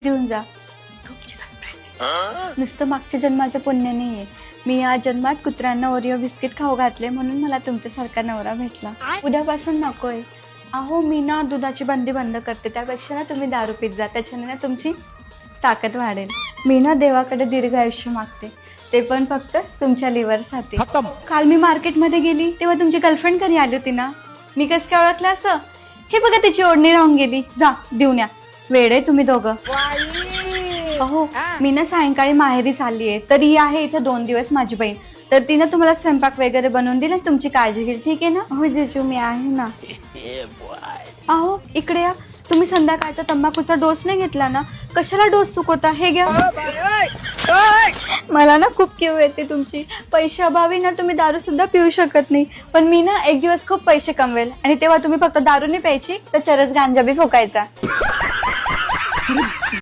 देऊन जा. तुमची गर्लफ्रेंड नुसतं मागच्या जन्माचं पुण्य नाहीये. मी या जन्मात कुत्र्यांना ओरिओ बिस्किट खाऊ घातले म्हणून मला तुमच्यासारखा नवरा भेटला. उद्यापासून नकोय. अहो मी ना दुधाची बंदी बंद करते, त्यापेक्षा ना तुम्ही दारू पित जा, त्याच्याने ना तुमची ताकद वाढेल. मी ना देवाकडे दीर्घ आयुष्य मागते, ते पण फक्त तुमच्या लिव्हरसाठी. काल मी मार्केटमध्ये गेली तेव्हा तुमची गर्लफ्रेंड घरी आली होती ना, मी कसं काय ओळखलं असं? हे बघा त्याची ओढणी राहून गेली. जा देऊन या. वेळ आहे तुम्ही दोघं. अहो मी ना सायंकाळी माहेरी चाललीये, तर ही आहे इथं 2 दिवस माझी बहीण, तर तिनं तुम्हाला स्वयंपाक वगैरे बनवून दिला, तुमची काळजी घेईल. ठीक आहे ना? हो जिजू मी आहे ना. अहो इकडे या. तुम्ही संध्याकाळचा तंबाखूचा डोस नाही घेतला ना, कशाला डोस चुकवता? हे घ्या. मला ना खूप कीव येते तुमची. पैशाअभावी ना तुम्ही दारू सुद्धा पिऊ शकत नाही, पण मी ना एक दिवस खूप पैसे कमवेल आणि तेव्हा तुम्ही फक्त दारू नाही प्यायची तर चरस गांजा बी फुकायचा.